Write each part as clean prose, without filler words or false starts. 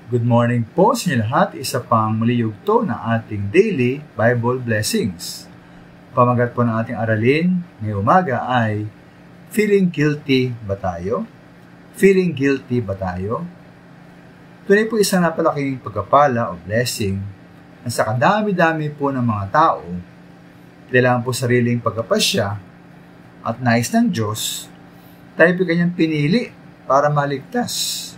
Good morning po sa inyo lahat. Isa pang muli yugto na ating daily Bible blessings. Pamagat po ng ating aralin ngayong umaga ay Feeling Guilty ba tayo? Feeling Guilty ba tayo? Tunay po isang napalaking pagkapala o blessing na sa kadami-dami po ng mga tao, kailangan po sariling pagkapasya at nais ng Diyos, tayo po kanyang pinili para maligtas.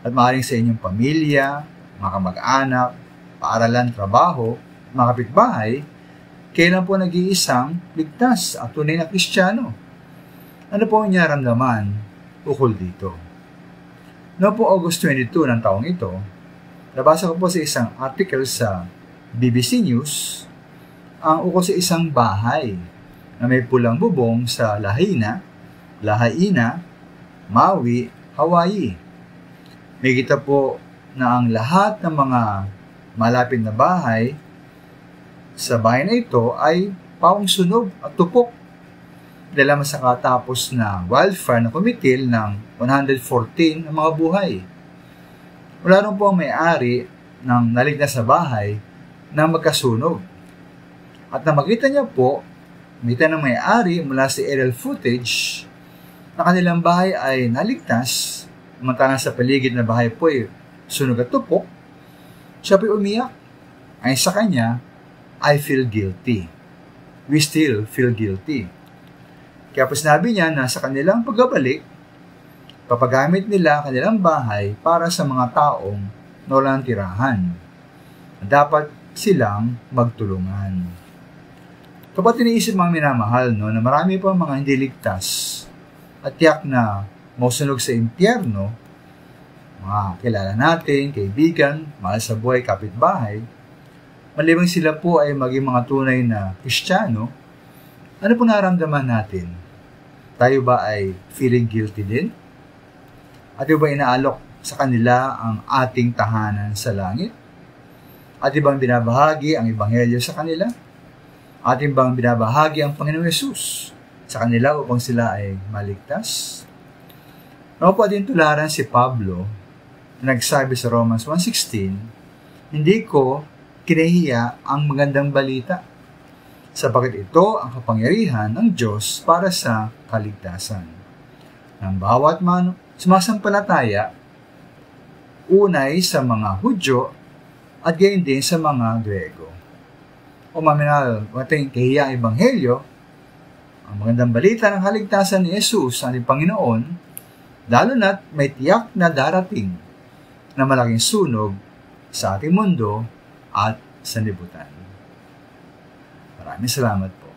At maaaring sa inyong pamilya, mga kamag-anak, paaralan, trabaho, mga kapitbahay, kailan po nag-iisang ligtas at tunay na Kristiyano. Ano po ang nararamdaman ukol dito? Noong po August 22 ng taong ito, nabasa ko po sa isang article sa BBC News ang ukol sa isang bahay na may pulang bubong sa Lahaina, Maui, Hawaii. May kita po na ang lahat ng mga malapit na bahay sa bahay na ito ay pawang sunog at tupok dahil sa katapos na wildfire na kumitil ng 114 ng mga buhay. Wala rin po ang may-ari ng naligtas na bahay na magkasunog. At na makita niya po, makita ng may-ari mula sa aerial footage na kanilang bahay ay naligtas. Samantalang sa paligid na bahay po ay sunog at tupok, siya po umiyak. Ay sa kanya, I feel guilty. We still feel guilty. Kaya po sinabi niya na sa kanilang pagbabalik, papagamit nila kanilang bahay para sa mga taong walang tirahan. Dapat silang magtulungan. Kapag tiniisip mga minamahal na marami pa mga hindi ligtas at tiyak na mausunog sa impyerno, mga kilala natin, kaibigan, mahal sa buhay, kapitbahay, malibang sila po ay maging mga tunay na Kristiyano, ano po nararamdaman natin? Tayo ba ay feeling guilty din? At ba inaalok sa kanila ang ating tahanan sa langit? At bang binabahagi ang Ebanghelyo sa kanila? Ating bang binabahagi ang Panginoong Yesus sa kanila upang sila ay maligtas? Ano po din tularan si Pablo na nagsabi sa Romans 1:16, hindi ko kinahiya ang magandang balita, sapagkat ito ang kapangyarihan ng Diyos para sa kaligtasan ng bawat sumasampalataya, unay sa mga Hudyo at gayon din sa mga Grego. O maminal, ating kahiya ang Ebanghelyo, ang magandang balita ng kaligtasan ni Jesus, ang Panginoon, lalo na't may tiyak na darating na malaking sunog sa ating mundo at sanlibutan. Maraming salamat po.